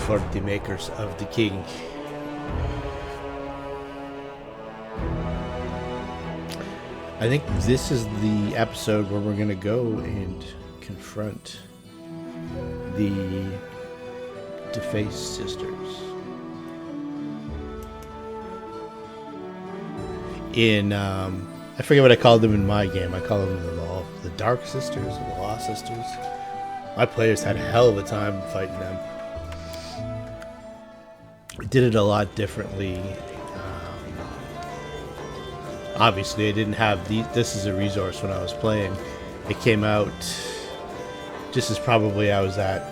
for the makers of the king. I think this is the episode where we're going to go and confront the Defaced Sisters. I forget what I called them in my game. I call them the Dark Sisters or the Lost Sisters. My players had a hell of a time fighting them. I did it a lot differently. Obviously, I didn't have this as a resource when I was playing. It came out just as probably I was at,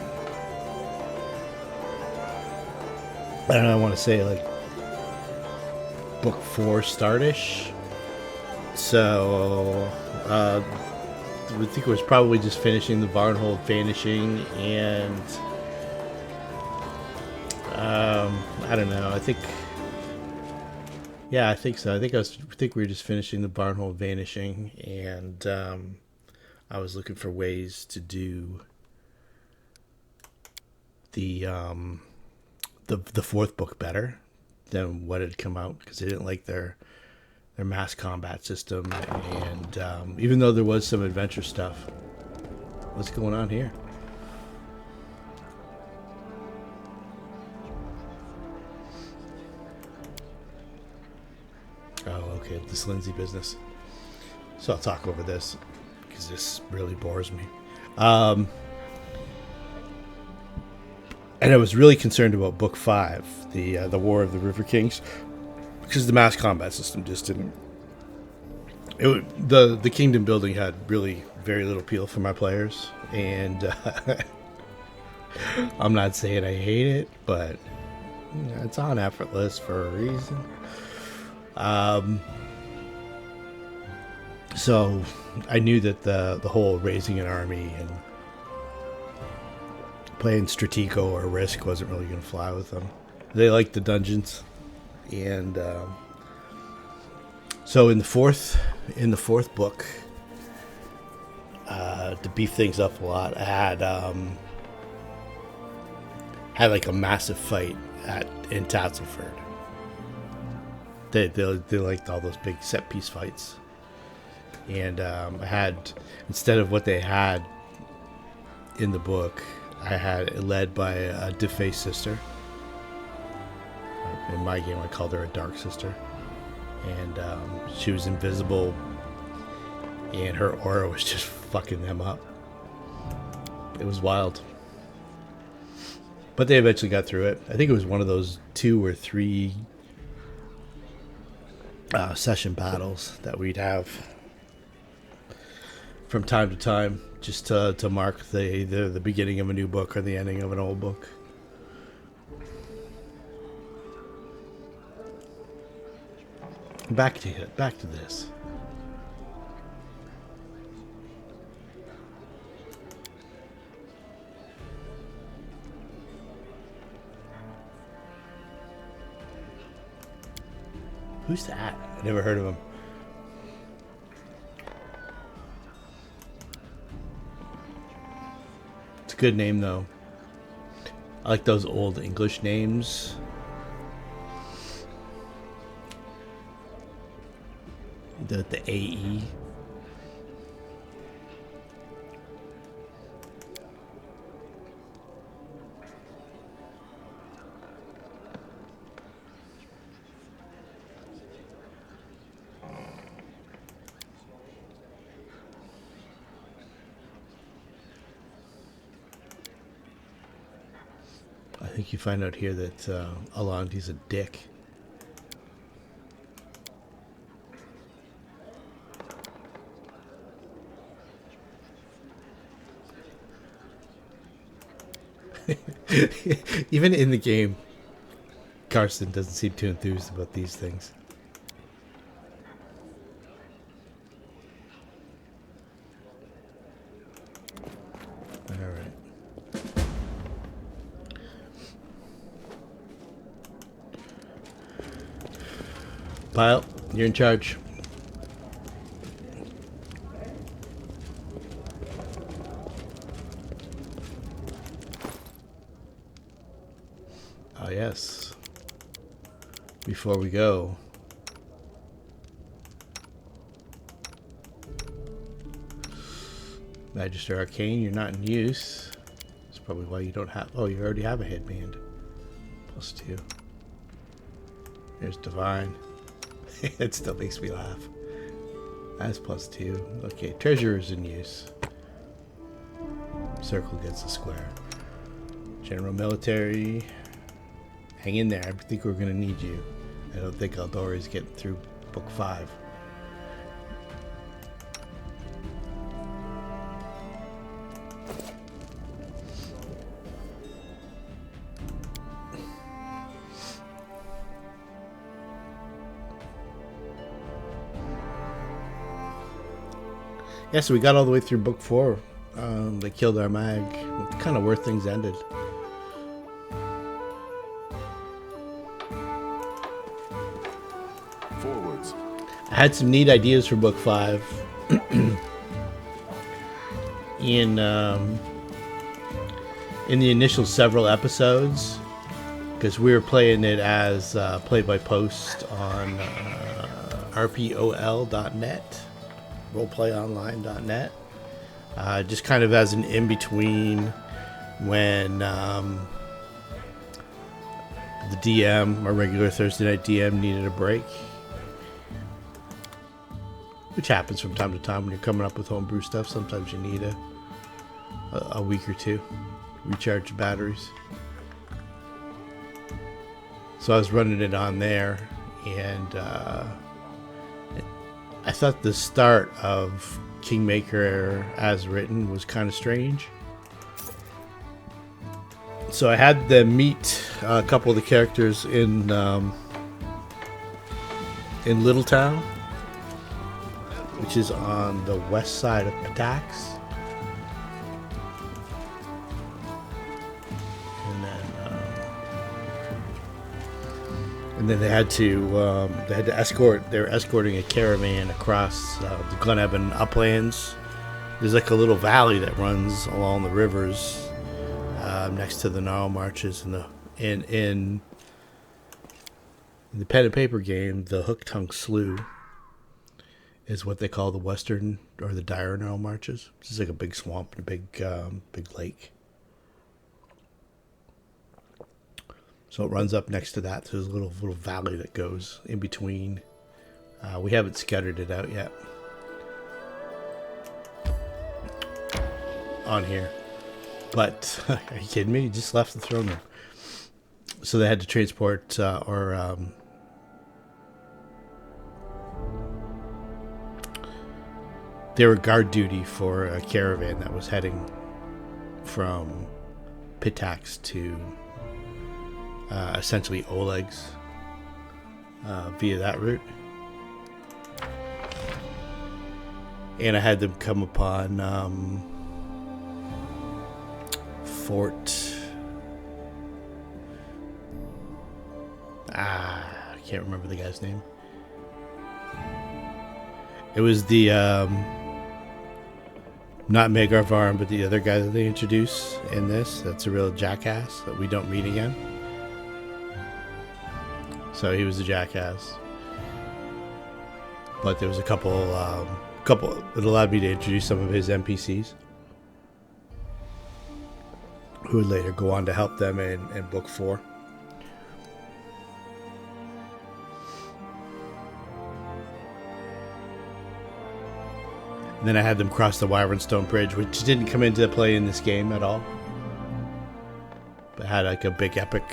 I don't know, I want to say like book 4 start-ish. So I think it was probably just finishing the Barnhold Vanishing, and I don't know. I think so. I think we were just finishing the Barnhold Vanishing, and I was looking for ways to do the 4th book better than what had come out, because they didn't like their mass combat system, and even though there was some adventure stuff. What's going on here? Oh, okay, this Lindsay business. So I'll talk over this, because this really bores me. And I was really concerned about book 5, the War of the River Kings, because the mass combat system just didn't. The kingdom building had really very little appeal for my players, and I'm not saying I hate it, but it's on effortless for a reason. So I knew that the whole raising an army and playing Stratego or Risk wasn't really going to fly with them. They liked the dungeons, and so in the fourth book, to beef things up a lot, I had like a massive fight in Tatzelford. They liked all those big set piece fights, and I had, instead of what they had in the book, I had it led by a Defaced Sister. In my game, I called her a Dark Sister, and she was invisible, and her aura was just fucking them up. It was wild, but they eventually got through it. I think it was one of those 2 or 3 session battles that we'd have from time to time, just to mark the beginning of a new book or the ending of an old book. Back to this. Who's that? I never heard of him. It's a good name, though. I like those old English names. The AE. I think you find out here that Azlanti's a dick. Even in the game, Carson doesn't seem too enthused about these things. Alright. Pyle, you're in charge. Yes. Before we go, Magister Arcane, you're not in use. That's probably why you don't have... Oh, you already have a headband. +2. There's Divine. It still makes me laugh. That's +2. Okay, Treasure is in use. Circle gets a square. General Military. Hang in there. I think we're going to need you. I don't think Eldori's getting through book 5. Yeah, so we got all the way through book 4. They killed our mag. Kind of where things ended. Forwards. I had some neat ideas for book 5. in the initial several episodes, because we were playing it as play-by-post on rpol.net, roleplayonline.net, just kind of as an in-between when the DM, our regular Thursday night DM, needed a break, which happens from time to time when you're coming up with homebrew stuff. Sometimes you need a week or two recharge your batteries. So I was running it on there, and I thought the start of Kingmaker as written was kind of strange. So I had them meet a couple of the characters in Littletown, which is on the west side of Patax. And then they had to escort. They were escorting a caravan across the Glen Eben uplands. There's like a little valley that runs along the rivers next to the Gnarl Marches. In the pen and paper game, the Hooktongue Slough is what they call the western or the dire Gnarl Marches. It's like a big swamp and a big lake. So it runs up next to that. So there's a little valley that goes in between. We haven't scattered it out yet on here. But are you kidding me? You just left the throne room. So they had to transport they were guard duty for a caravan that was heading from Pitax to essentially Oleg's via that route. And I had them come upon Fort... I can't remember the guy's name. It was the... not Magar Varn, but the other guy that they introduce in this. That's a real jackass that we don't meet again. So he was a jackass. But there was a couple it allowed me to introduce some of his NPCs who would later go on to help them in book 4. And then I had them cross the Wyvernstone Bridge, which didn't come into play in this game at all, but had like a big epic.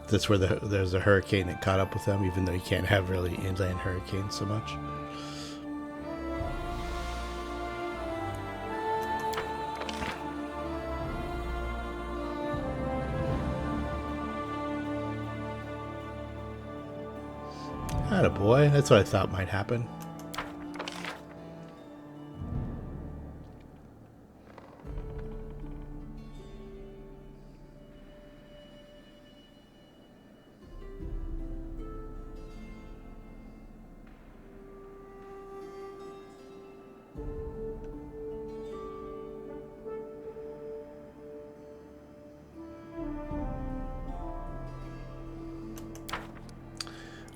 That's where there's a hurricane that caught up with them, even though you can't have really inland hurricanes so much. Attaboy, that's what I thought might happen.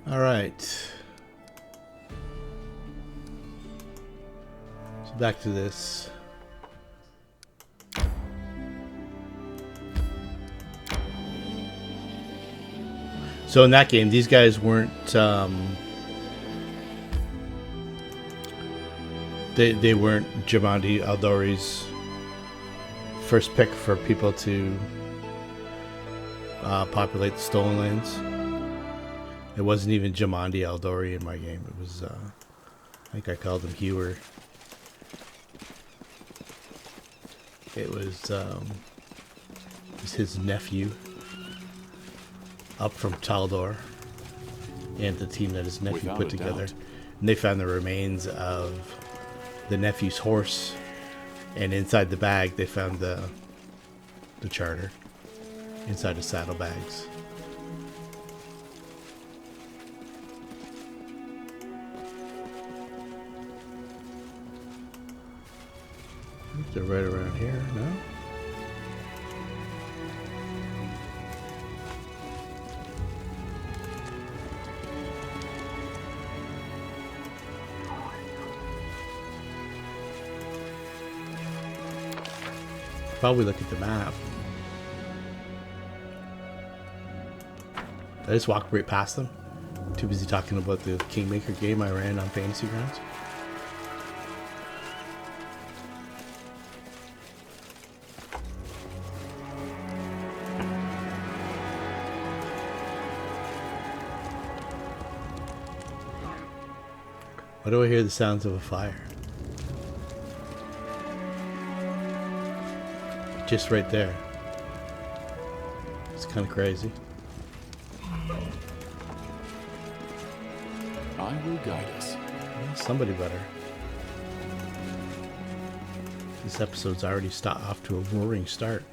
All right. So back to this. So in that game, these guys weren't. They weren't Jamandi Aldori's first pick for people to populate the Stolen Lands. It wasn't even Jamandi Aldori in my game. It was, I think I called him Hewer. It was his nephew up from Taldor and the team that his nephew put together. And they found the remains of the nephew's horse, and inside the bag they found the charter inside the saddlebags. I think they're right around here, no? Probably look at the map. Did I just walk right past them? Too busy talking about the Kingmaker game I ran on Fantasy Grounds. Why do I hear the sounds of a fire? Just right there. It's kind of crazy. I will guide us. Well, somebody better. This episode's already off to a roaring start.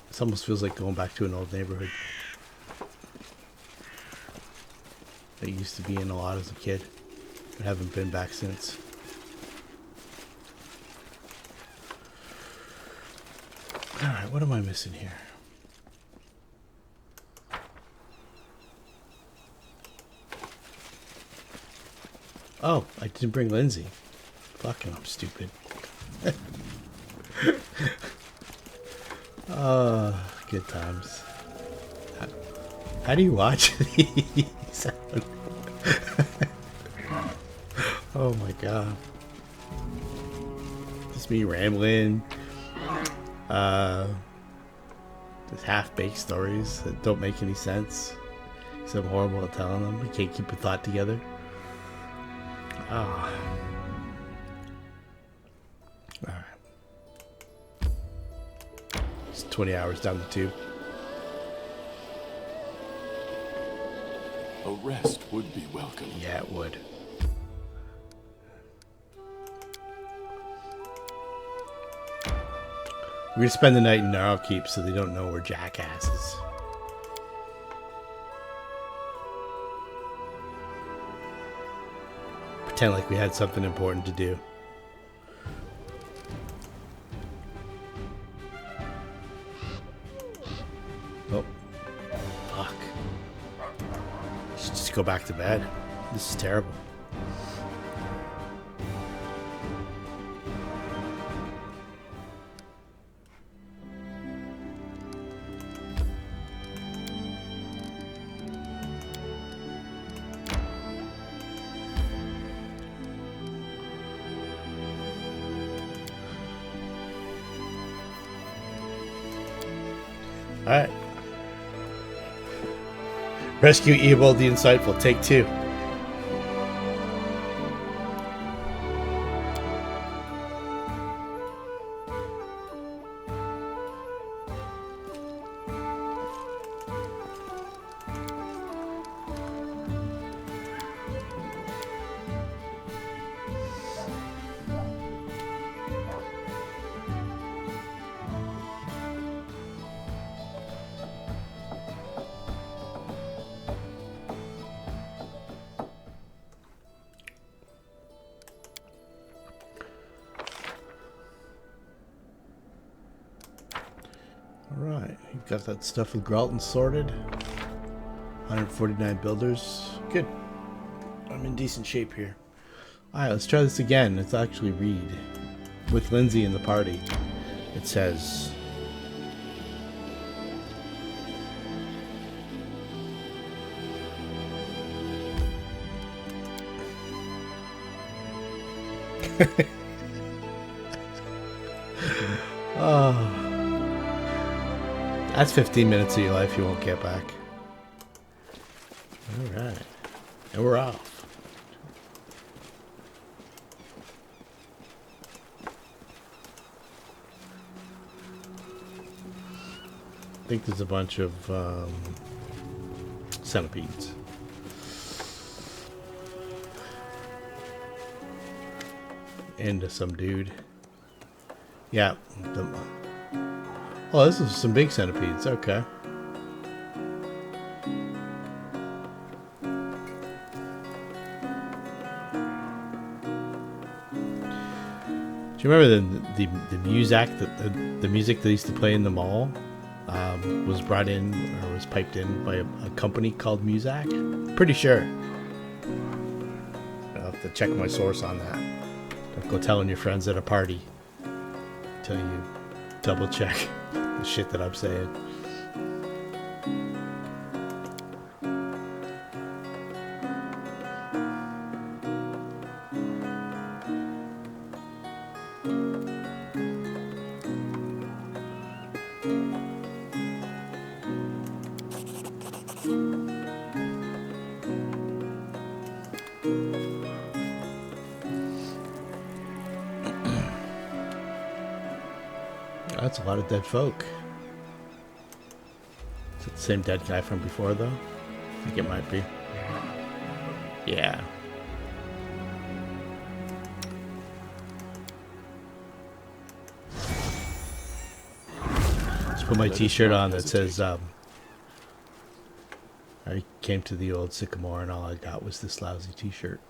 This almost feels like going back to an old neighborhood that I used to be in a lot as a kid, but haven't been back since. Alright, what am I missing here? Oh, I didn't bring Lindsay. Fucking, I'm stupid. Good times. How do you watch these? Oh my god. Just me rambling. Just half-baked stories that don't make any sense. Because I'm horrible at telling them. You can't keep a thought together. Ah. Alright. It's 20 hours down the tube. A rest would be welcome. Yeah, it would. We're gonna spend the night in Narrowkeep so they don't know we're jackasses. Pretend like we had something important to do. Oh. Fuck. Should just go back to bed. This is terrible. Alright. Rescue Evil the Insightful, take 2. Got that stuff with Gralton sorted. 149 builders. Good. I'm in decent shape here. Alright, let's try this again. Let's actually read. With Lindsay in the party. It says... Oh, that's 15 minutes of your life you won't get back. All right, and we're off. I think there's a bunch of centipedes. And some dude. Yeah. Oh, this is some big centipedes. Okay. Do you remember the music the music that used to play in the mall was brought in or was piped in by a company called Muzak? Pretty sure. I'll have to check my source on that. Don't go telling your friends at a party till you double check the shit that I'm saying. That's a lot of dead folk. Is it the same dead guy from before, though? I think it might be. Yeah. Just put my t-shirt on that says, I came to the old Sycamore and all I got was this lousy t-shirt.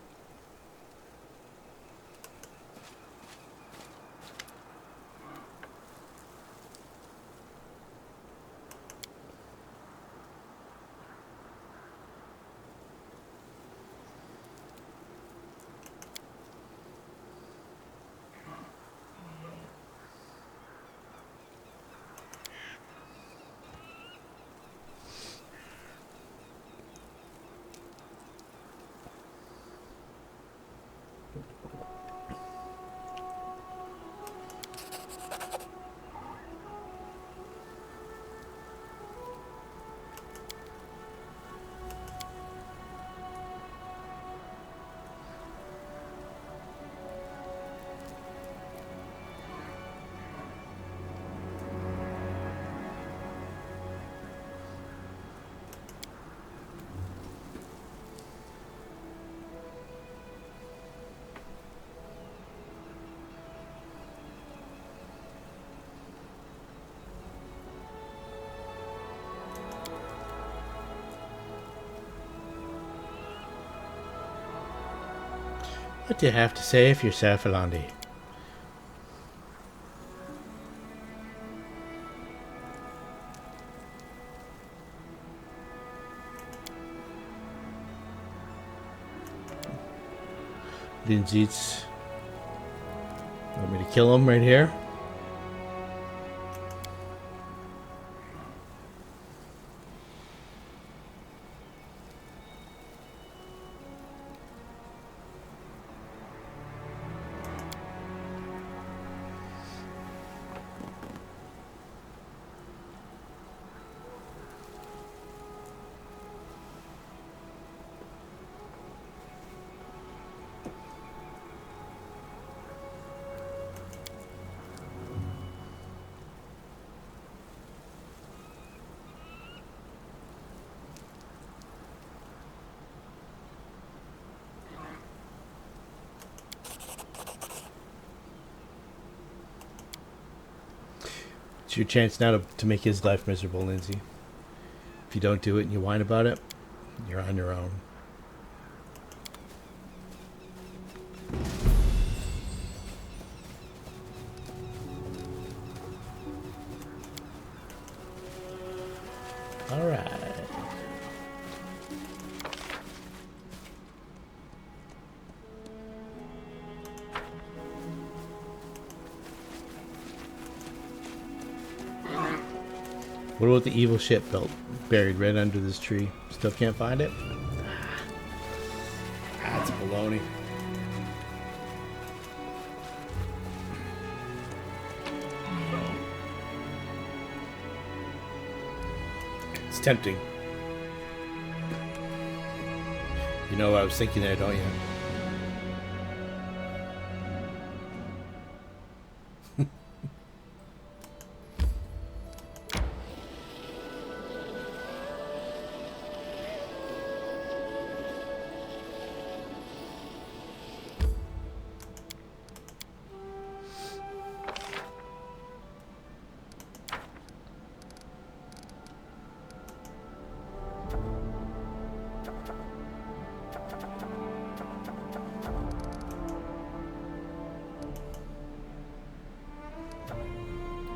What do you have to say for yourself, Azlanti? Lindsay's. Want me to kill him right here? It's your chance now to make his life miserable, Lindsay. If you don't do it and you whine about it, you're on your own. All right. What about the evil ship belt buried right under this tree? Still can't find it? That's baloney. It's tempting. You know what I was thinking there, don't you?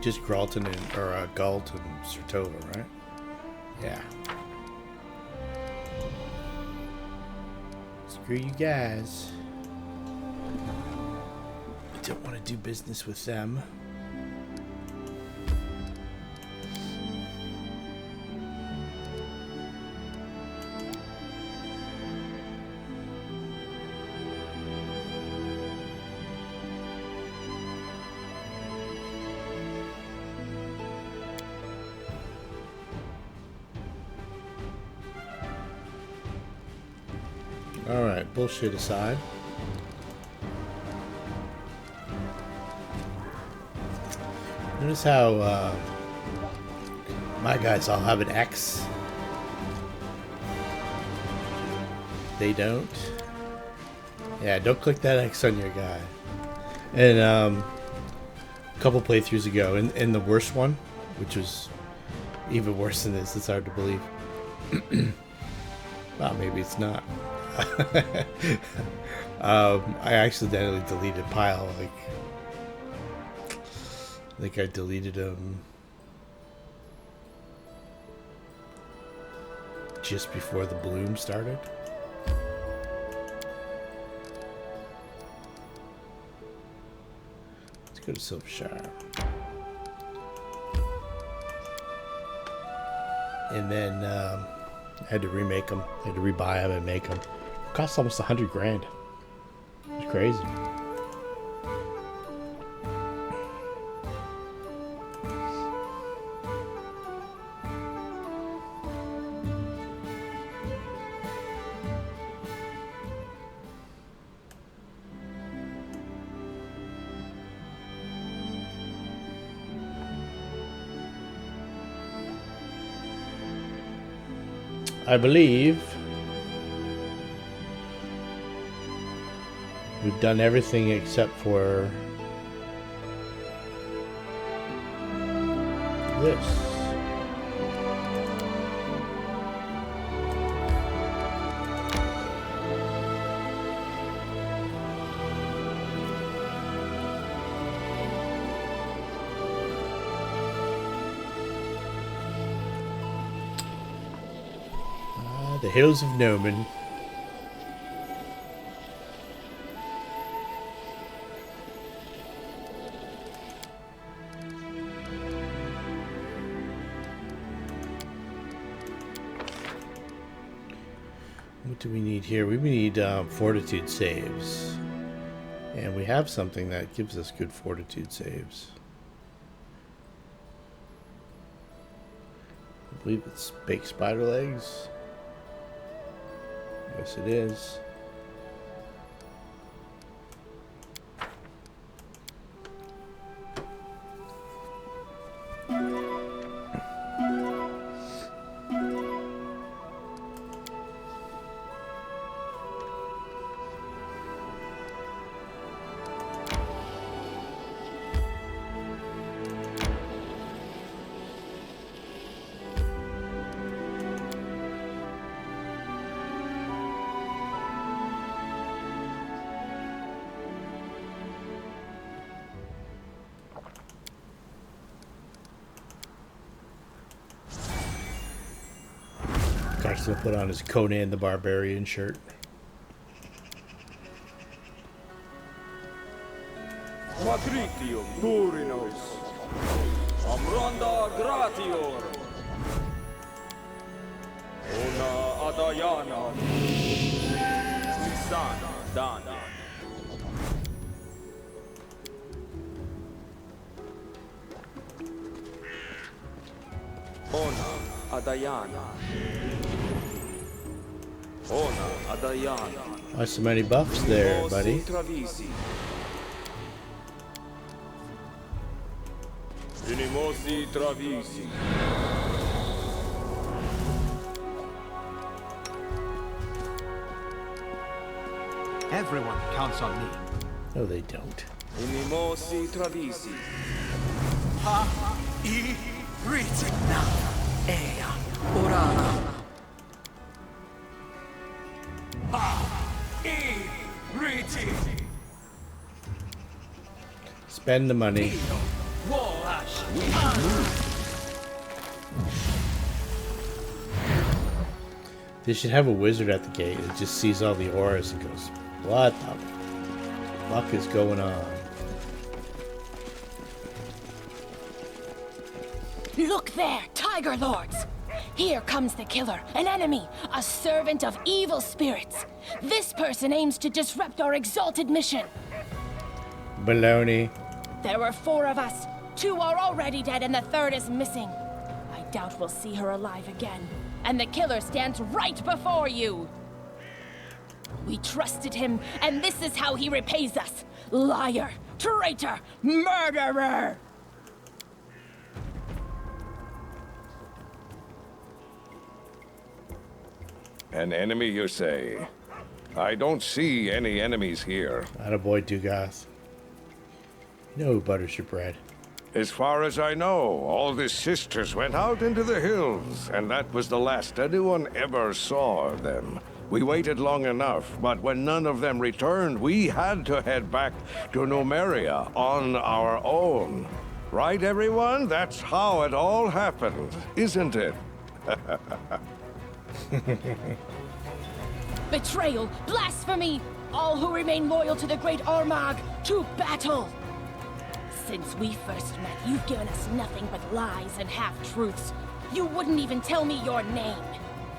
Just Gralton and or Galt and Sertova, right? Yeah. Screw you guys. I don't want to do business with them. Alright, bullshit aside. Notice how my guys all have an X. They don't. Yeah, don't click that X on your guy. And a couple playthroughs ago, in the worst one, which was even worse than this, it's hard to believe. Well, maybe it's not. I accidentally deleted Pile. Like, I think I deleted him just before the bloom started. Let's go to Silvershire. And then I had to remake them. I had to rebuy them and make them. Cost almost $100 grand. It's crazy. I believe we've done everything except for this. The Hills of Nomen. What do we need here? We need fortitude saves. And we have something that gives us good fortitude saves. I believe it's baked spider legs. Yes, it is. Max will put on his Conan the Barbarian shirt. Matritium Durinos Amranda Gratior Ona Adayana Lisana Dana Ona Adayana Ona Adayana. Why so many buffs there, buddy? Inimosi Travisi. Everyone counts on me. No, they don't. Inimosi Travisi. Ha I Ritina Ea Urana. Ha I Riti. Spend the money. They should have a wizard at the gate that just sees all the auras and goes, "What the fuck is going on?" Look there, Tiger Lords! Here comes the killer, an enemy, a servant of evil spirits. This person aims to disrupt our exalted mission. Baloney. There were 4 of us. 2 are already dead and the 3rd is missing. I doubt we'll see her alive again. And the killer stands right before you. We trusted him, and this is how he repays us. Liar, traitor, murderer! An enemy, you say? I don't see any enemies here. Attaboy, Dugas. You know who butters your bread. As far as I know, all the sisters went out into the hills, and that was the last anyone ever saw of them. We waited long enough, but when none of them returned, we had to head back to Numeria on our own. Right, everyone? That's how it all happened, isn't it? Betrayal, blasphemy! All who remain loyal to the great Armagh, to battle! Since we first met, you've given us nothing but lies and half-truths. You wouldn't even tell me your name.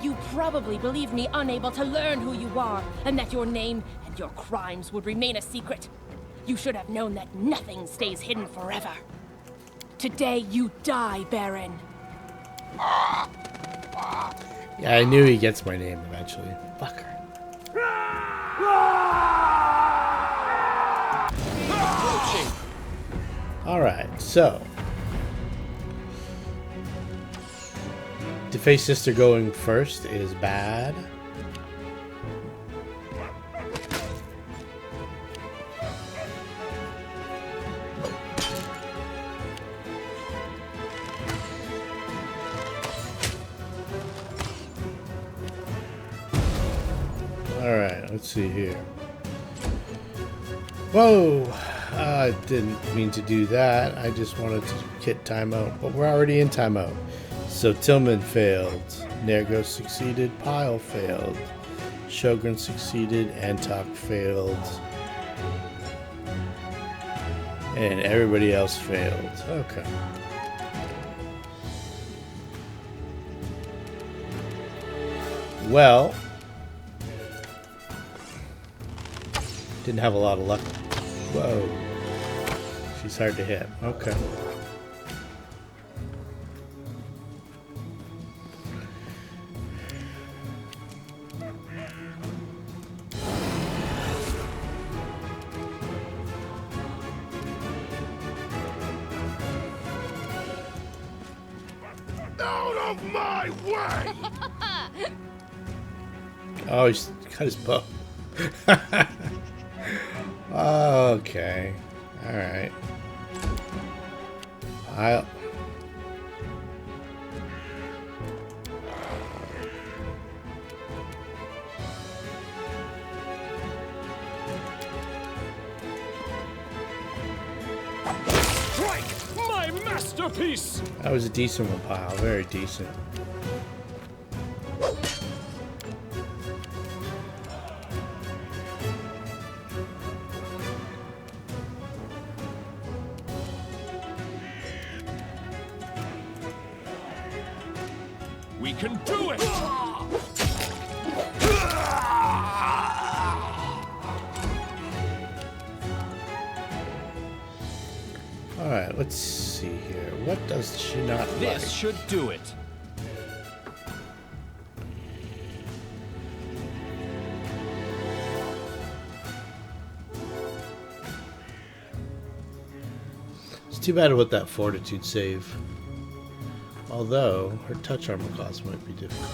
You probably believed me unable to learn who you are, and that your name and your crimes would remain a secret. You should have known that nothing stays hidden forever. Today you die, Baron. Yeah, I knew he gets my name eventually. Fucker. Alright, so. Defaced Sister going first is bad. Alright, let's see here. Whoa! I didn't mean to do that. I just wanted to hit timeout, but we're already in timeout. So Tillman failed. Nergos succeeded. Pyle failed. Shogun succeeded. Antok failed. And everybody else failed. Okay. Well, didn't have a lot of luck. Whoa. She's hard to hit. Okay. Out of my way! Oh, he's got his bow. Okay. Alright. I'll... Strike! My masterpiece! That was a decent one, Pyle. Very decent. We can do it! Alright, let's see here. What does she not like? This should do it. It's too bad about that fortitude save. Although, her touch armor cost might be difficult.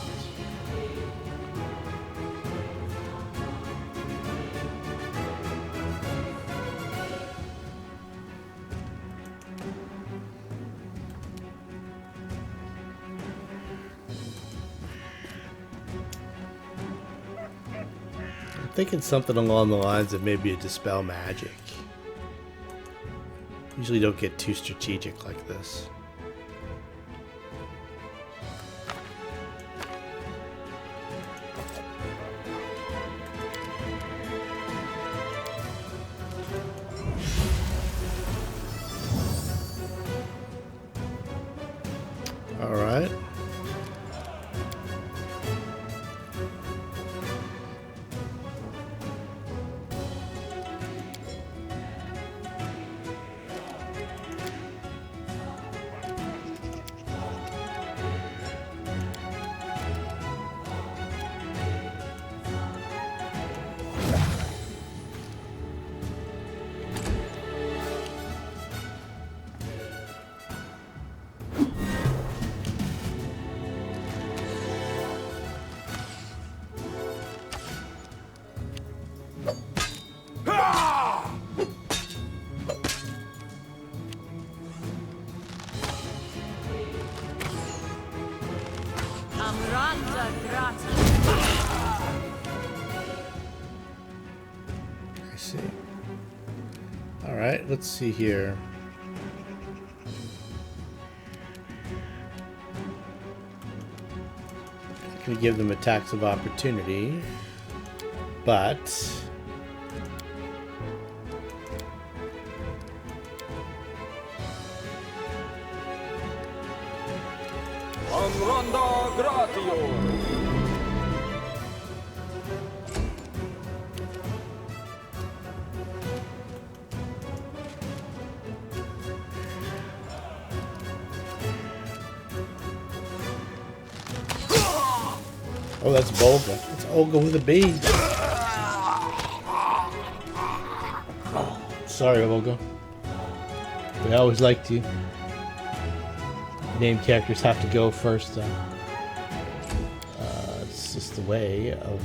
I'm thinking something along the lines of maybe a dispel magic. Usually don't get too strategic like this. All right. I see. All right, let's see here. Can give them attacks of opportunity, but Amranda Gratio. oh, that's Volga. That's Olga with a B. Sorry, Olga. We always like to name characters have to go first. It's just the way of.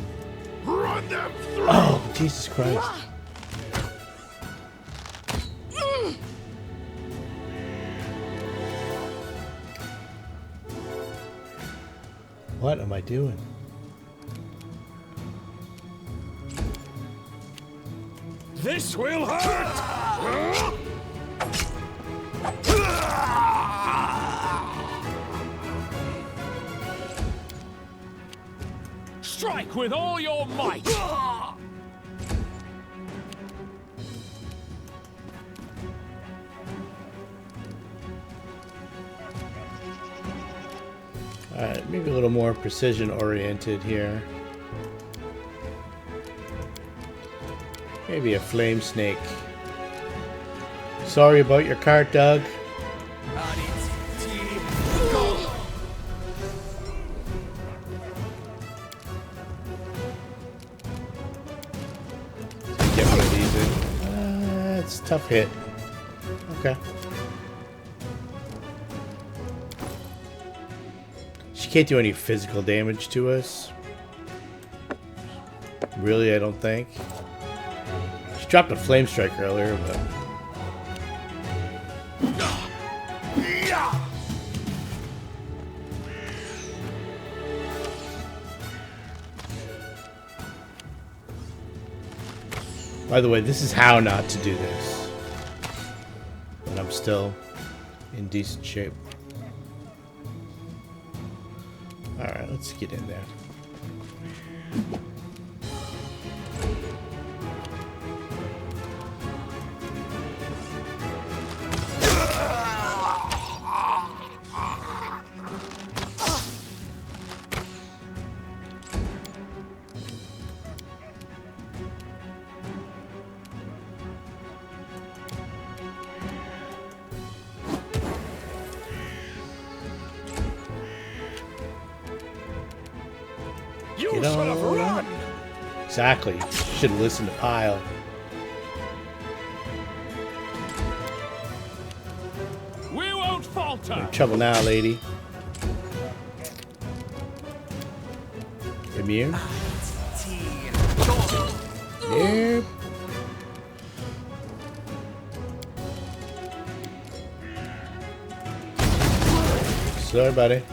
Run them through! Oh, Jesus Christ! What am I doing? This will hurt! Strike with all your might! Alright, maybe a little more precision oriented here. Maybe a flame snake. Sorry about your cart, Doug. Get one of these in. It's a tough hit. Okay. She can't do any physical damage to us. Really, I don't think. She dropped a flame strike earlier, but... By the way, this is how not to do this. But I'm still in decent shape. Alright, let's get in there. You Get should have on. run! Exactly. Should have listened to Pyle. We won't falter! Trouble now, lady. Immune? Yep. Sorry, buddy.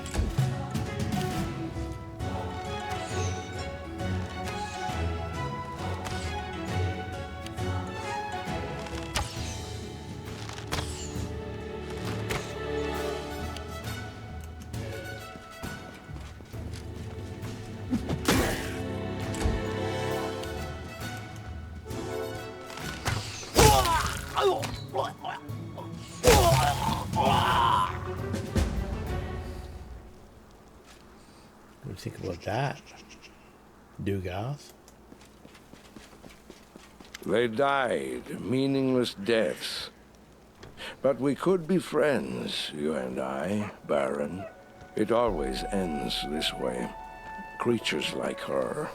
What do you think about that? Dugas? They died meaningless deaths. But we could be friends, you and I, Baron. It always ends this way. Creatures like her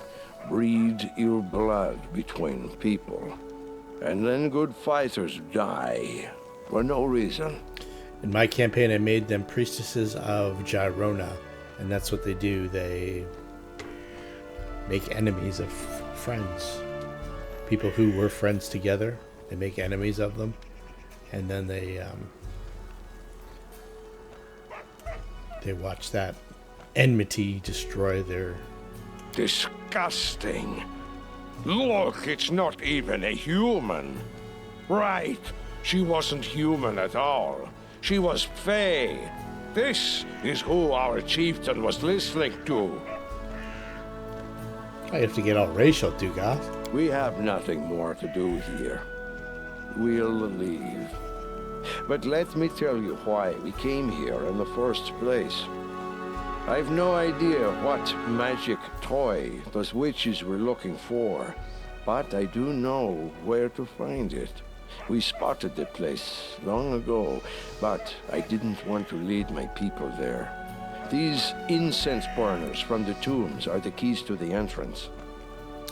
breed ill blood between people. And then good fighters die for no reason. In my campaign, I made them priestesses of Girona. And that's what they do. They make enemies of friends. People who were friends together, they make enemies of them. And then they watch that enmity destroy their... Disgusting. Look, it's not even a human. Right, she wasn't human at all. She was Fae. This is who our chieftain was listening to. I have to get all racial, Dugas. We have nothing more to do here. We'll leave. But let me tell you why we came here in the first place. I've no idea what magic toy those witches were looking for, but I do know where to find it. We spotted the place long ago, but I didn't want to lead my people there. These incense burners from the tombs are the keys to the entrance.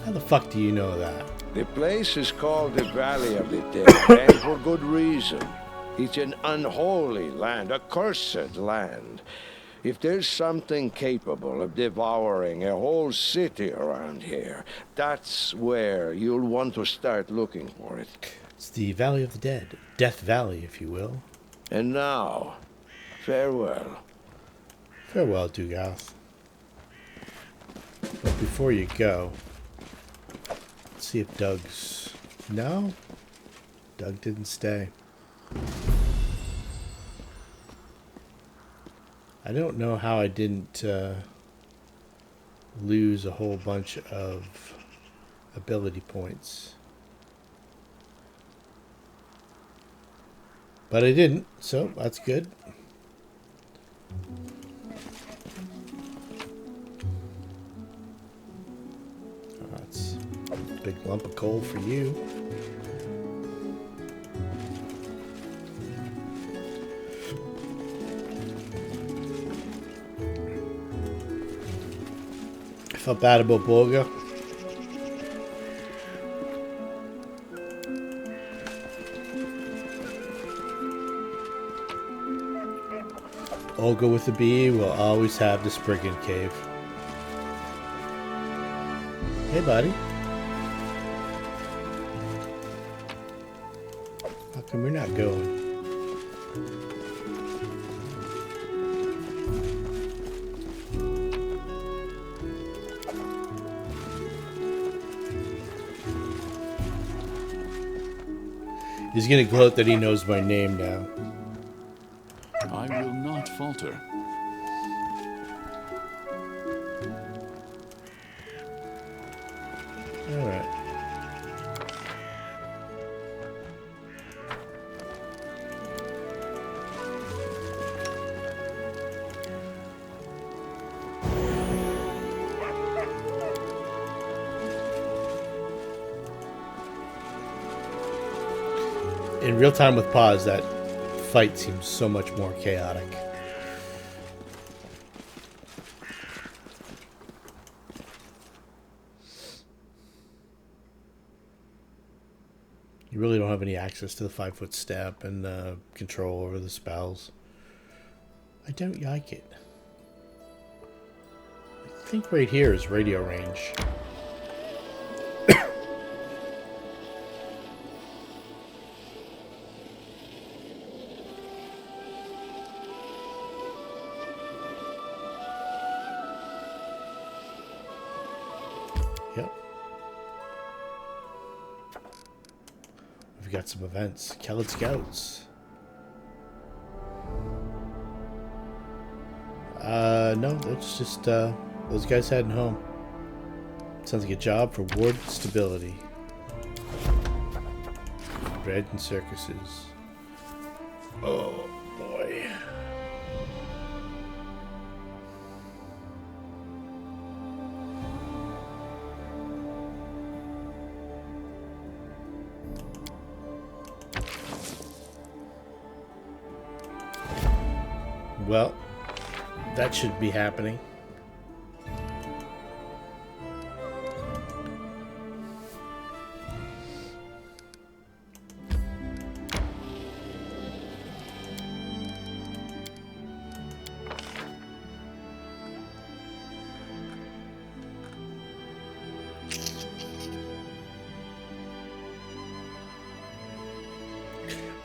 How the fuck do you know that? The place is called the Valley of the Dead, and for good reason. It's an unholy land, a cursed land. If there's something capable of devouring a whole city around here, that's where you'll want to start looking for it. It's the Valley of the Dead. Death Valley, if you will. And now, farewell. Farewell, Dugas. But before you go, let's see if Doug's... No? Doug didn't stay. I don't know how I didn't lose a whole bunch of ability points. But I didn't, so that's good. That's a big lump of coal for you. I felt bad about Bolga. Olga with a B will always have the Spriggan Cave. Hey, buddy. How come you're not going? He's gonna gloat that he knows my name now. I will not falter. in real time with pause, that fight seems so much more chaotic. You really don't have any access to the 5-foot step and control over the spells. I don't like it. I think right here is radio range. Yep. We've got some events. Kellett Scouts. No, that's just those guys heading home. Sounds like a job for ward stability. Bread and circuses. Oh boy. Well, that should be happening.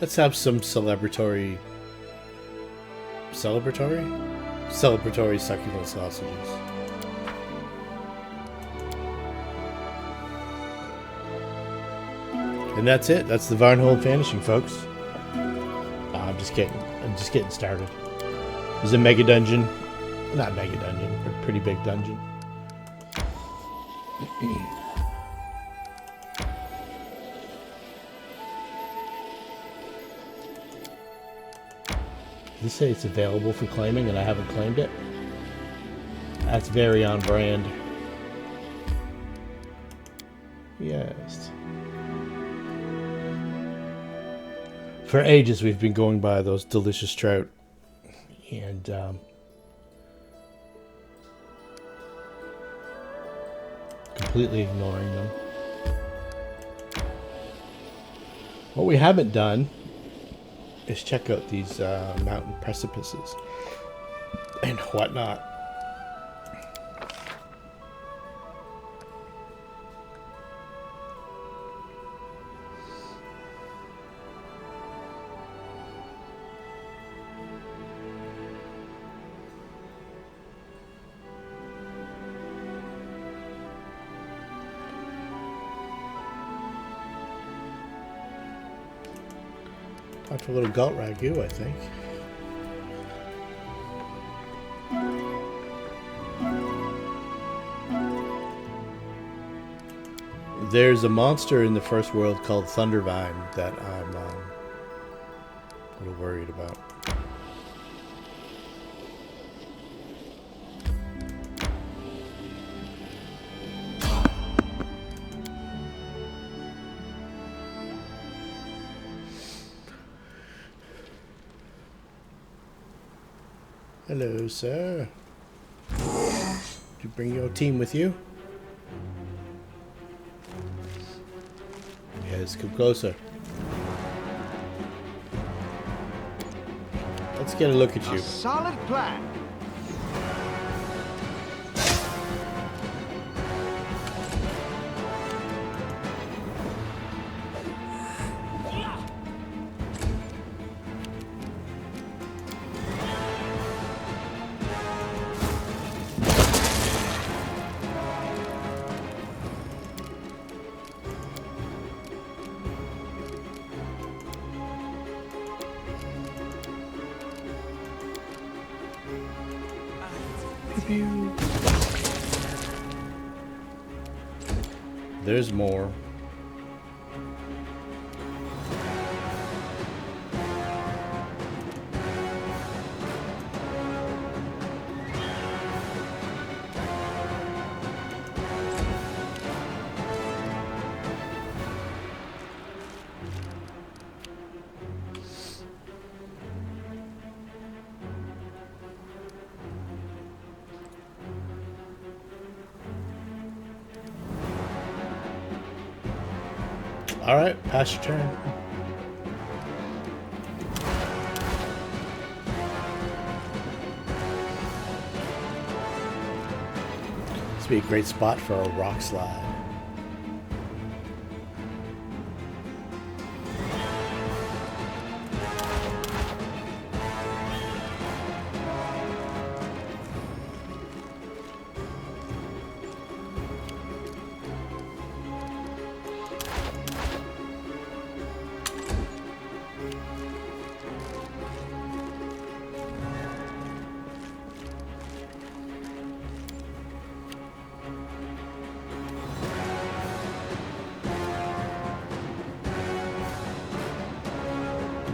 Let's have some celebratory succulent sausages. And that's it. That's the Varnhold vanishing, folks. I'm just getting started. There's a mega dungeon. Not mega dungeon, but pretty big dungeon. Does it say it's available for claiming and I haven't claimed it? That's very on brand. Yes. For ages we've been going by those delicious trout and completely ignoring them. What we haven't done is check out these mountain precipices and whatnot. Time for a little gut ragu, I think. There's a monster in the first world called Thundervine that I'm a little worried about. Hello, sir. Did you bring your team with you? Yes, come closer. Let's get a look at you. A solid plan. There's more. All right, pass your turn. This would be a great spot for a rock slide.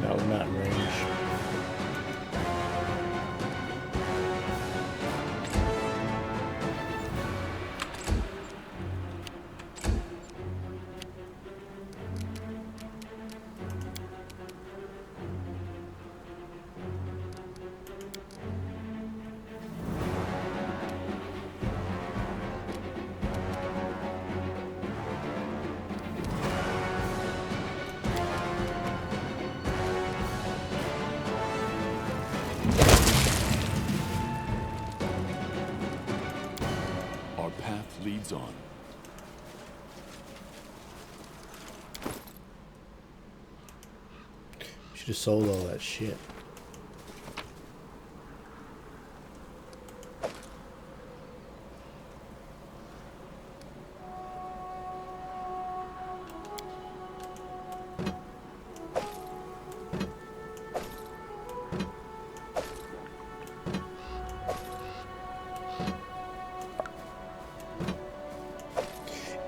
No, not in range. Our path leads on. Should have sold all that shit.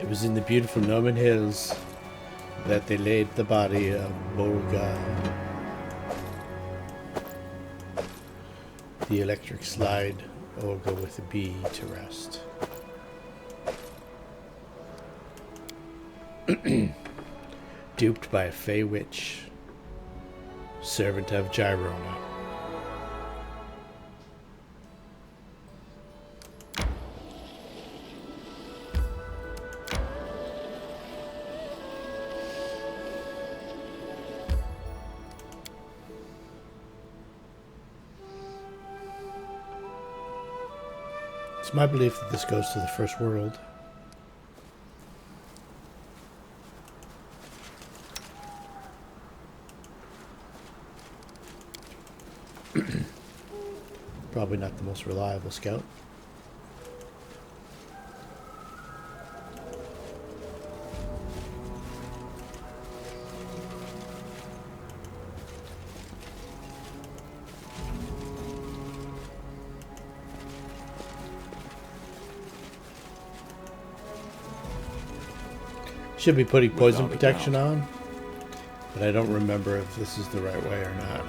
It was in the beautiful Norman Hills that they laid the body of Beauregard. The electric slide Olga with a B to rest. Duped by a fey witch, servant of Girona. It's my belief that this goes to the first world. Probably not the most reliable scout. Should be putting poison Without a protection doubt. on, but I don't remember if this is the right way or not.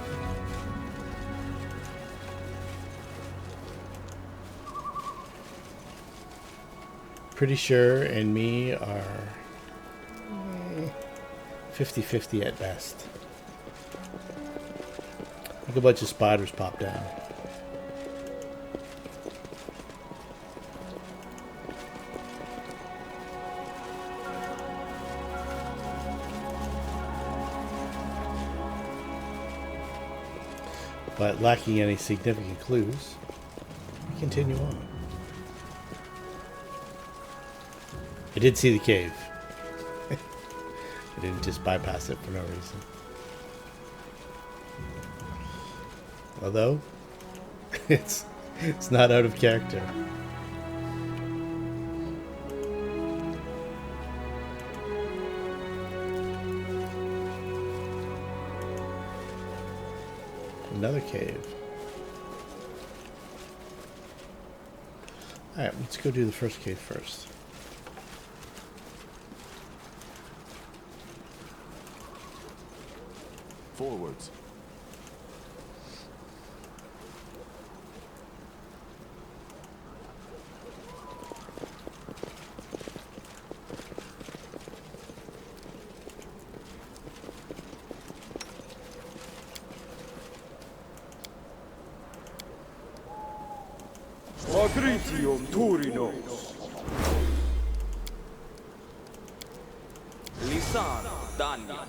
Pretty sure and me are 50-50 at best. Look, a bunch of spiders pop down. But lacking any significant clues, we continue on. I did see the cave. I didn't just bypass it for no reason. Although, it's not out of character. Another cave. Alright, let's go do the first cave first. Forwards. Patricium Turinos. San, Danya.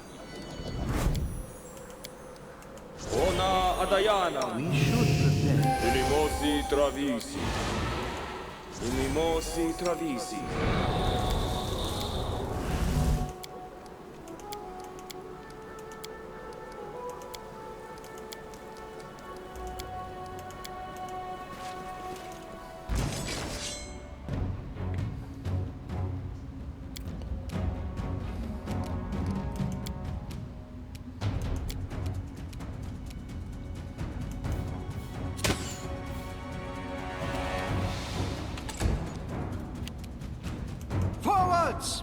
Ona Adayana. We should prepare. Unimosi Travisi. Unimosi Travisi. Forwards!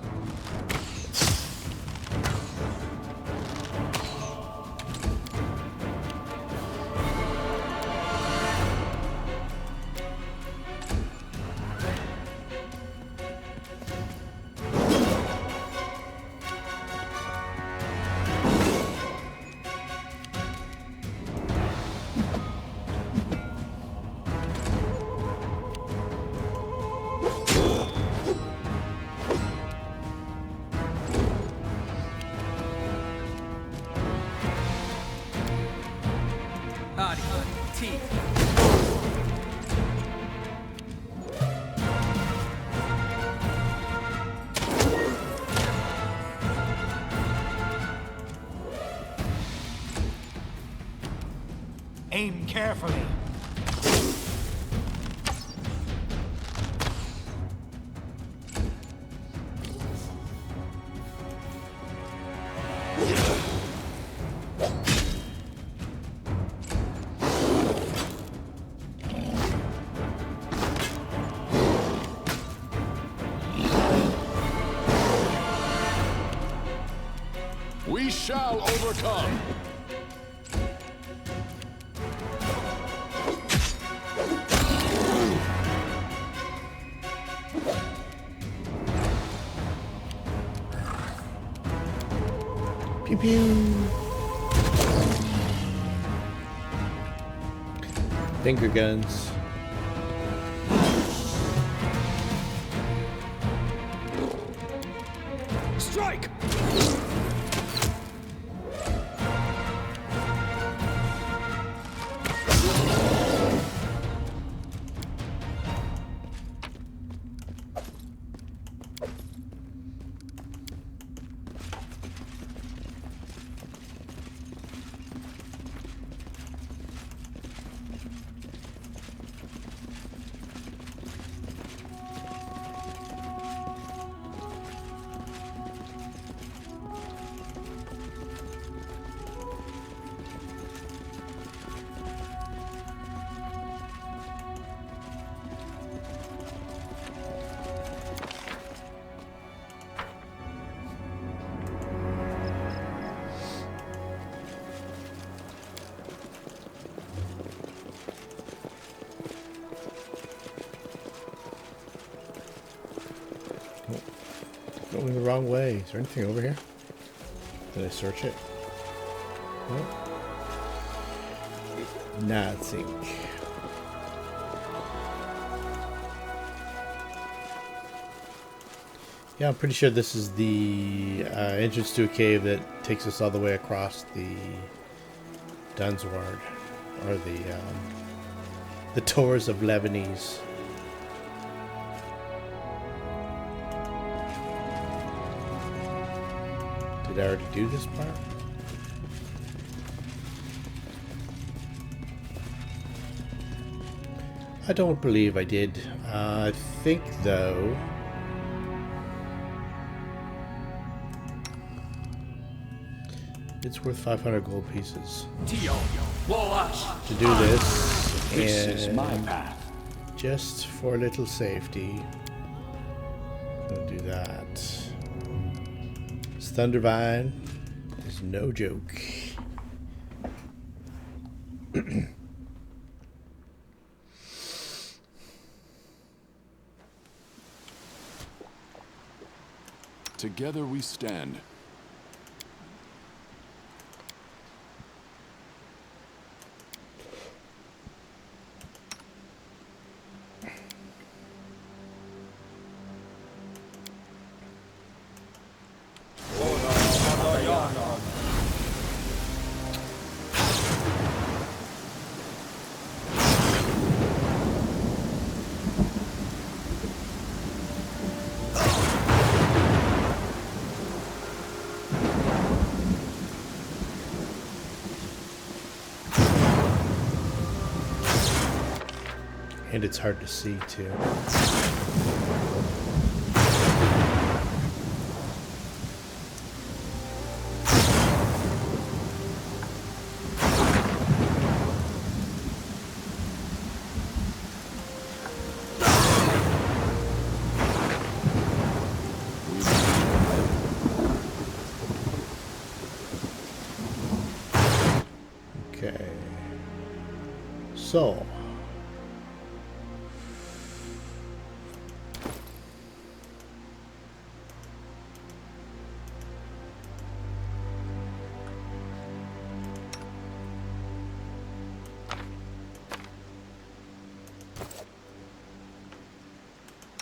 Aim carefully. We shall overcome. Pew pew. Finger guns. Strike! Going the wrong way. Is there anything over here? Did I search it? Nope. Nothing. Yeah, I'm pretty sure this is the entrance to a cave that takes us all the way across the Dunsward, or the Towers of Lebanese. Did I already do this part? I don't believe I did. I think, though, it's worth 500 gold pieces to do this. This And is my path. just for a little safety, I'll do that. Thundervine is no joke. Together we stand. Ona And it's hard to see too. Okay. So.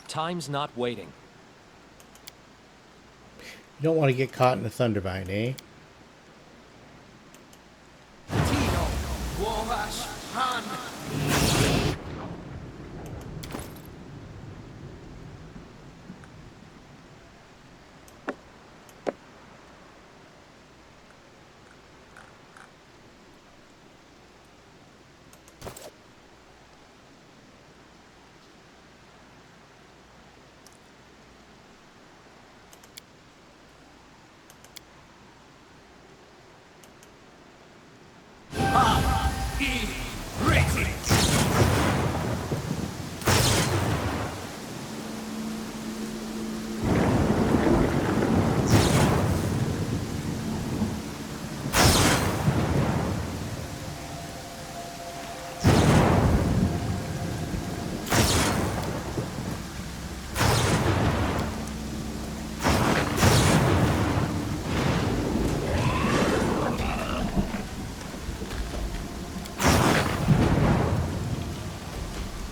Time's not waiting. You don't want to get caught in a thundervine, eh?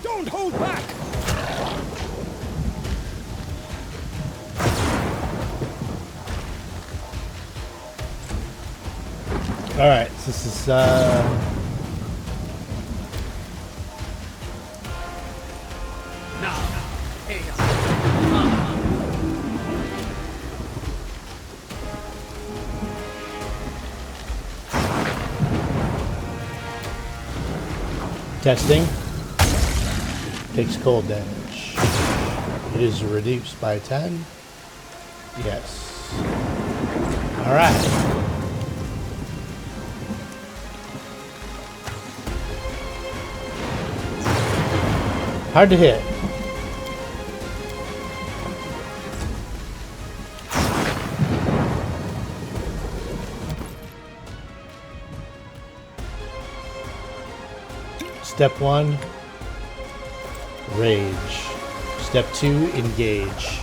Don't hold back! Alright, so this is testing. Takes cold damage. It is reduced by 10. Yes. Alright. Hard to hit. Step 1, rage. Step 2, engage.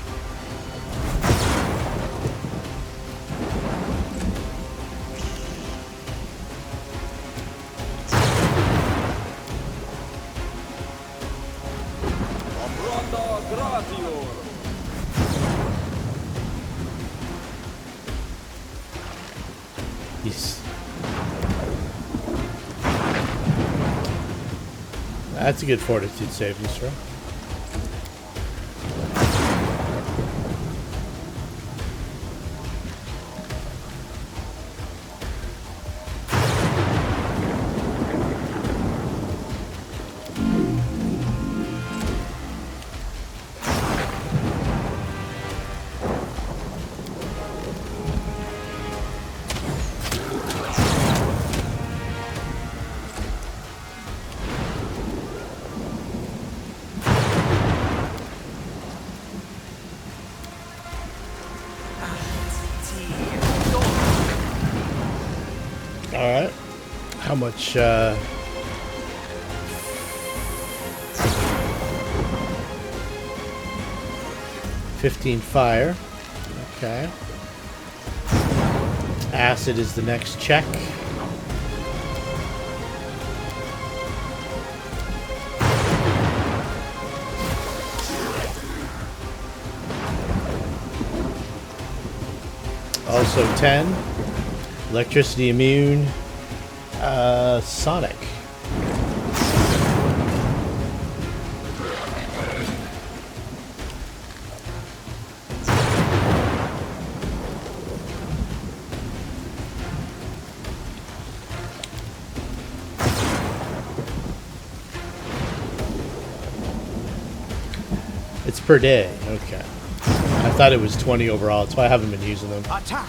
Yes. That's a good fortitude saving throw. Alright. How much, 15 fire. Okay. Acid is the next check. Also 10. Electricity immune. Sonic. per day. Okay. I thought it was 20 overall. That's why I haven't been using them. Attack!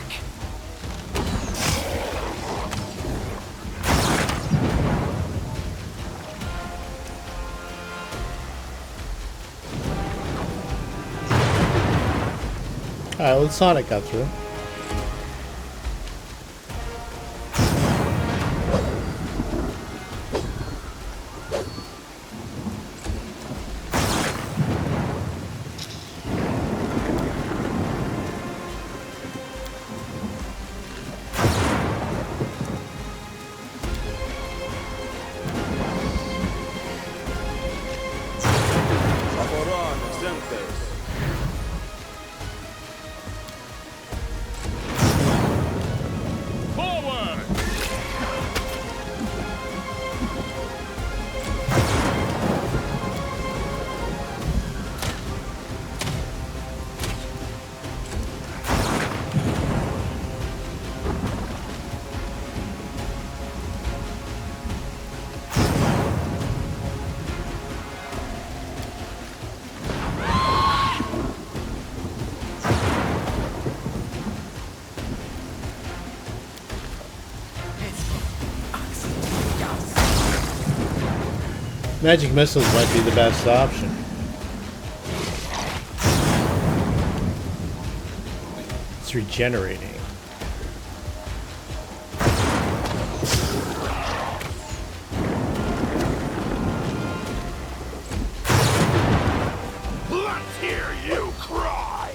Alright, well, Sonic got through. Forward! Magic missiles might be the best option. It's regenerating. Let's hear you cry!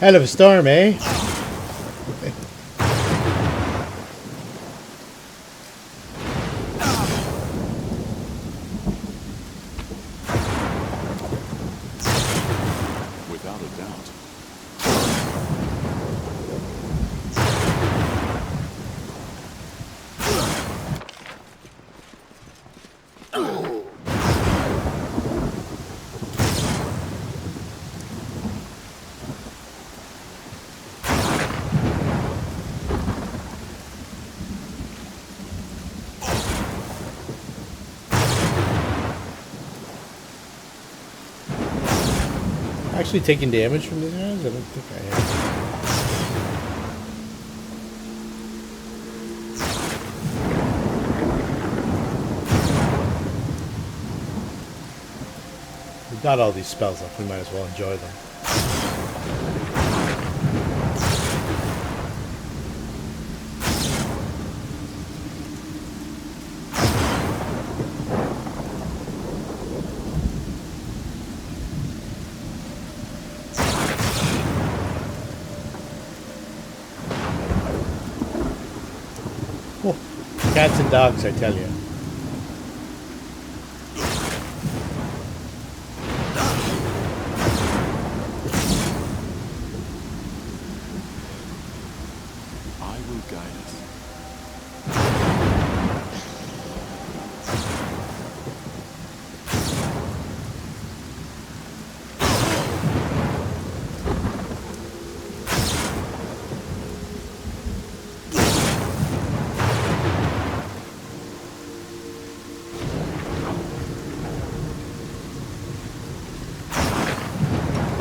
Hell of a storm, eh? Without a doubt. Actually taking damage from these guys? I don't think I am. We've got all these spells up, we might as well enjoy them. Oh, cats and dogs, I tell you. I will guide us.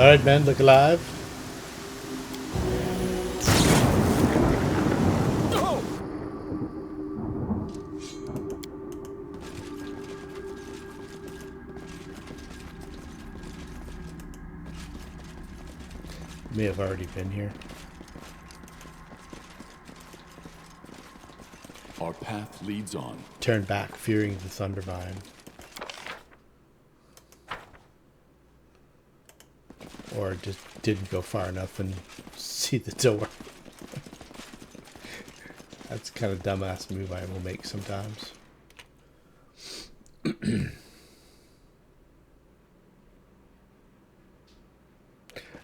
Alright, men, look alive. May have already been here. Our path leads on. Turn back, fearing the Thundervine. Or just didn't go far enough and see the door. That's the kind of dumbass move I will make sometimes.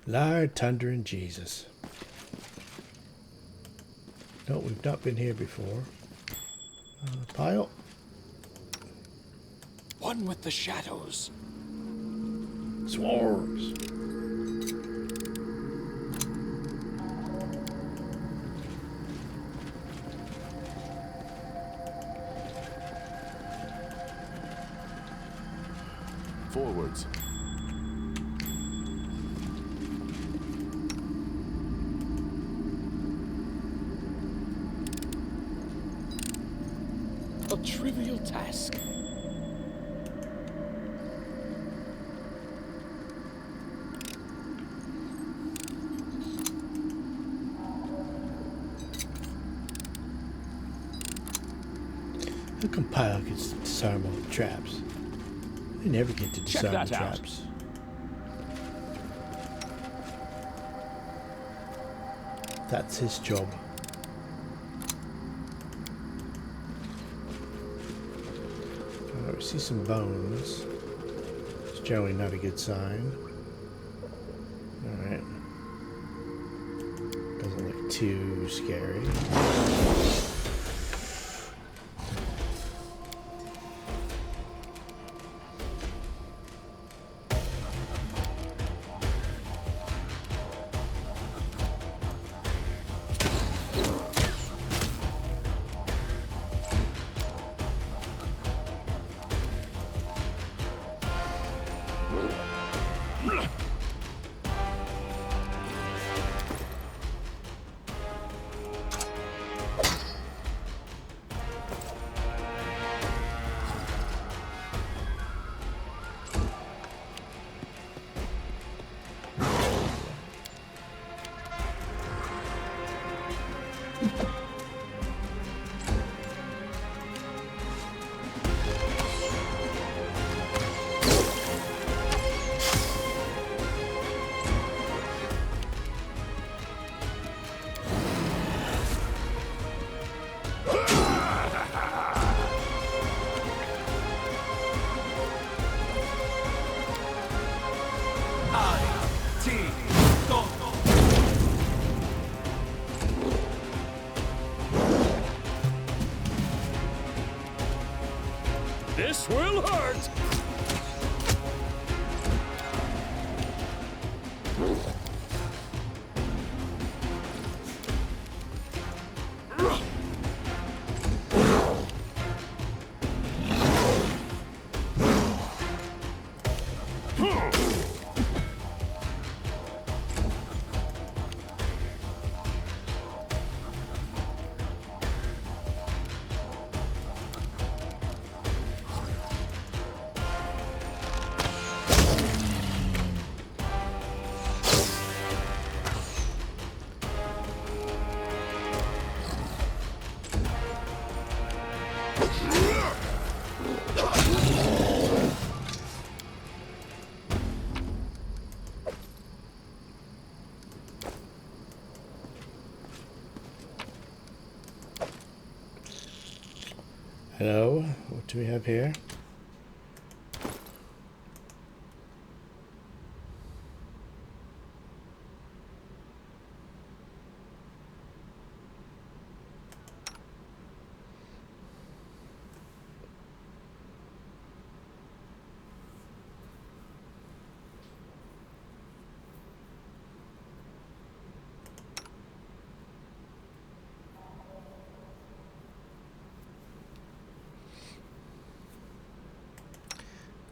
Lord, thunder, and Jesus. No, we've not been here before. Pile. One with the shadows. Swarms. Forwards. A trivial task. How come Pyle gets to disarm all the traps? They never get to disarm the traps. That's his job. We see some bones. It's generally not a good sign. Alright. Doesn't look too scary. This will hurt! Hello, what do we have here?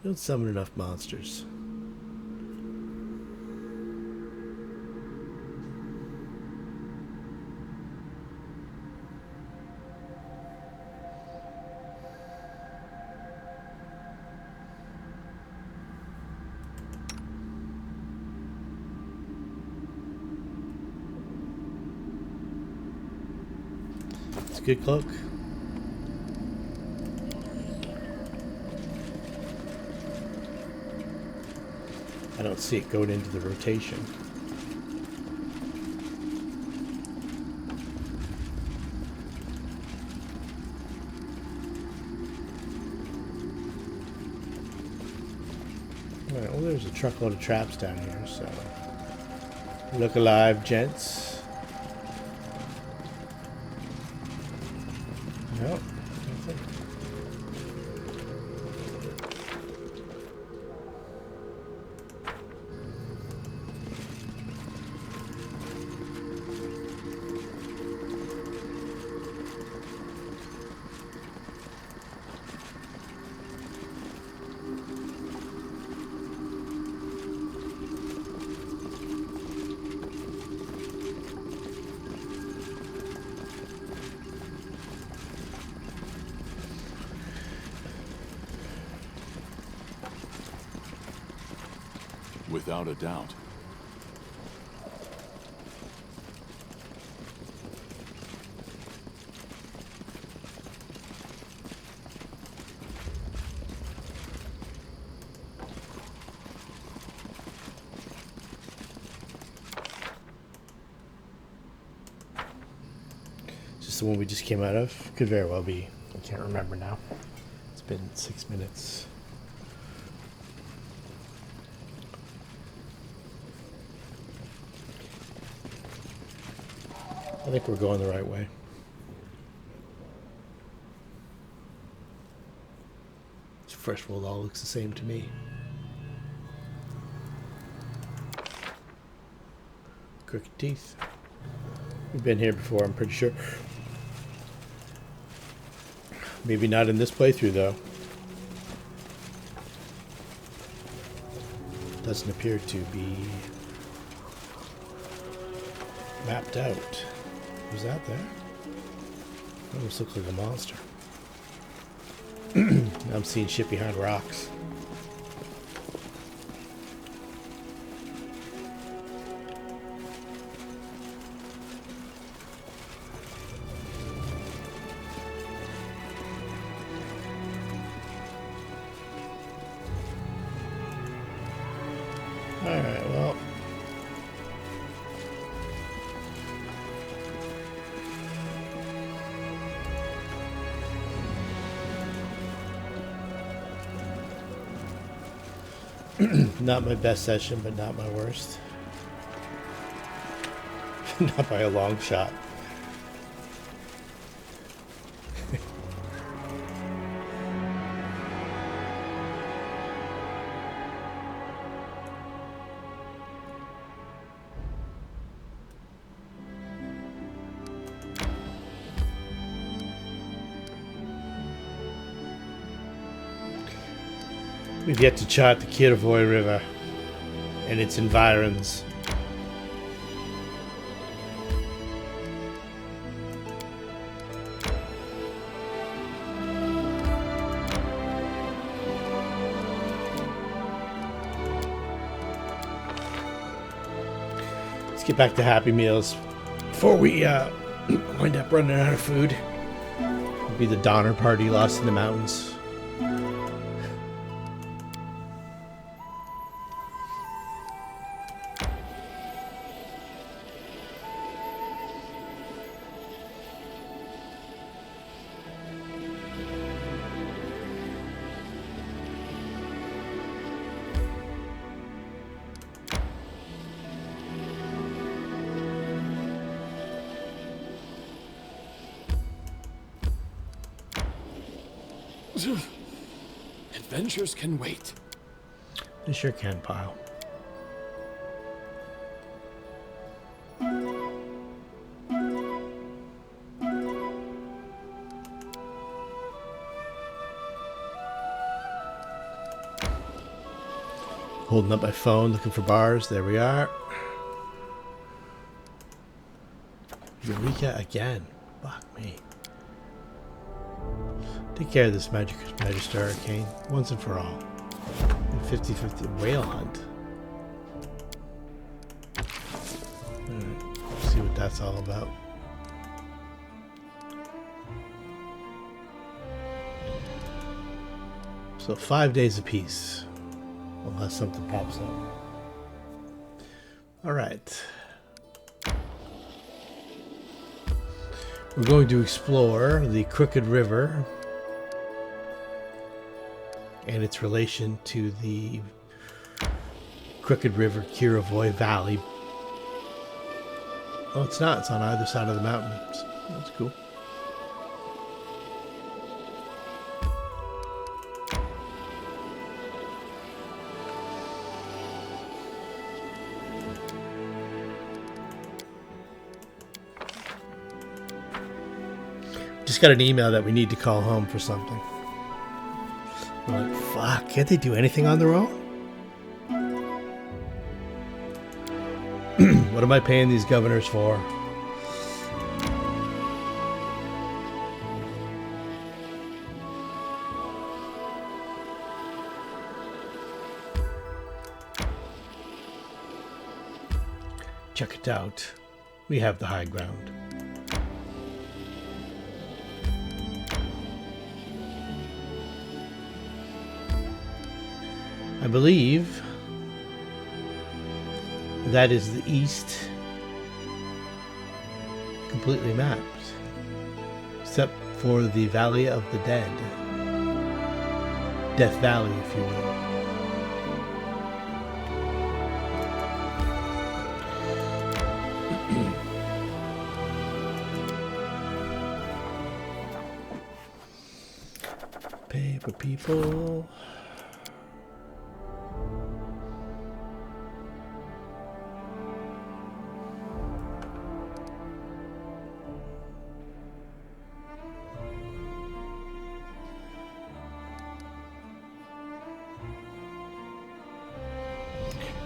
Don't summon enough monsters. It's a good cloak. I don't see it going into the rotation. Alright, well there's a truckload of traps down here, so... Look alive, gents. Nope, nothing. Without a doubt. Just the one we just came out of? Could very well be. I can't remember now. It's been 6 minutes. I think we're going the right way. Fresh world all looks the same to me. Crooked teeth. We've been here before, I'm pretty sure. Maybe not in this playthrough, though. Doesn't appear to be mapped out. Was that there? Almost looks like a monster. I'm seeing shit behind rocks. Alright, well. Not my best session, but not my worst. Not by a long shot. We've yet to chart the Kiravoy River and its environs. Let's get back to Happy Meals before we wind up running out of food. It'll be the Donner Party lost in the mountains. Adventures can wait. They sure can, pile. Holding up my phone, looking for bars. There we are. Eureka again. Fuck me. Take care of this Magister Arcane once and for all. 50-50 whale hunt. Alright, see what that's all about. So 5 days apiece, unless something pops up. All right. We're going to explore the Crooked River and its relation to the Crooked River Kiravoy Valley. Oh, it's not. It's on either side of the mountains. That's cool. Just got an email that we need to call home for something. I'm like, fuck, can't they do anything on their own? What am I paying these governors for? Check it out. We have the high ground. I believe that is the east completely mapped, except for the Valley of the Dead. Death Valley, if you will. Paper people.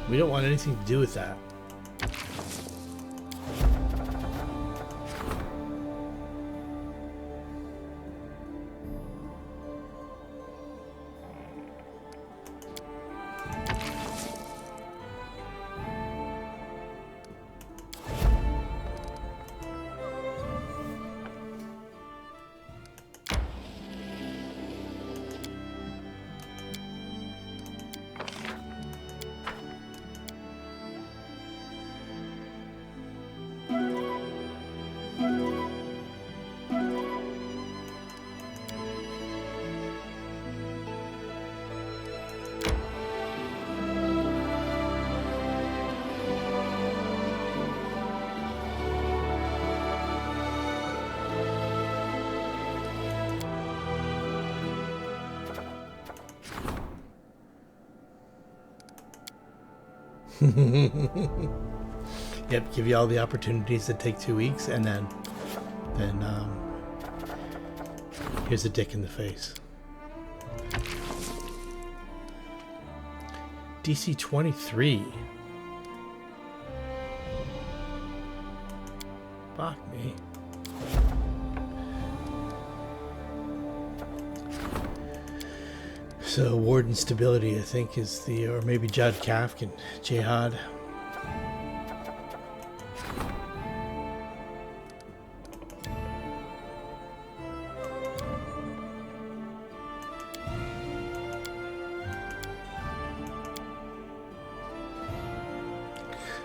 We don't want anything to do with that. Yep, give you all the opportunities that take 2 weeks, and then here's a dick in the face. DC 23. Fuck me. So Warden Stability, I think, is the, or maybe Judd Kafkin, Jihad.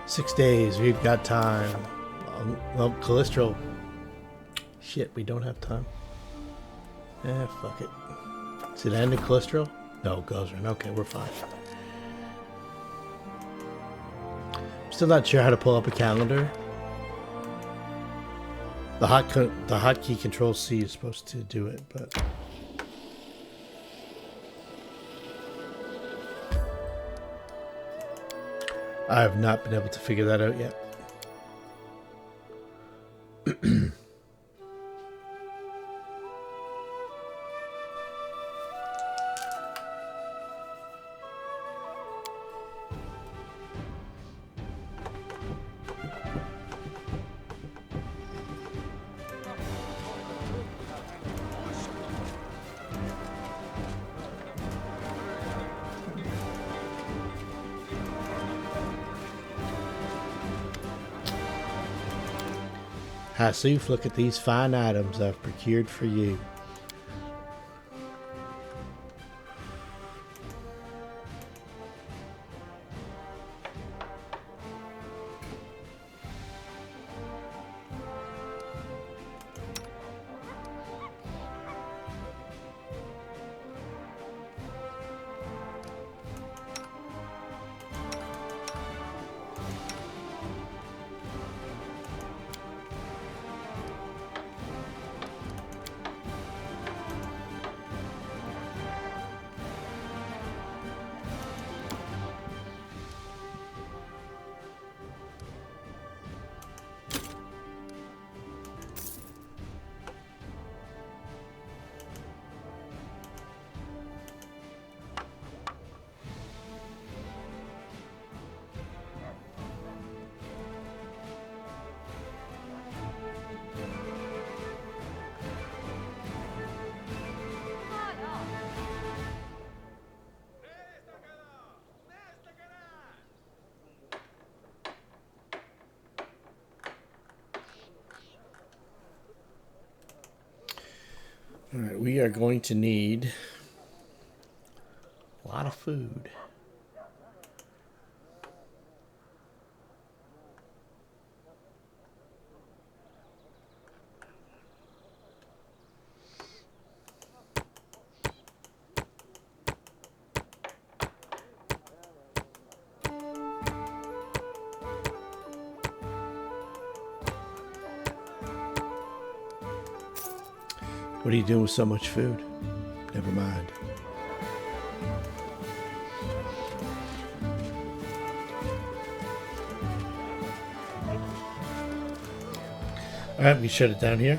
Six days, we've got time. Well, Calistral. Shit, we don't have time. Fuck it. Is it end in Calistral? No, Gozran. Okay, we're fine. Still not sure how to pull up a calendar. The hotkey Control C is supposed to do it, but I have not been able to figure that out yet. Hasuf, look at these fine items I've procured for you. All right, we are going to need a lot of food. What are you doing with so much food? Never mind. All right, we shut it down here.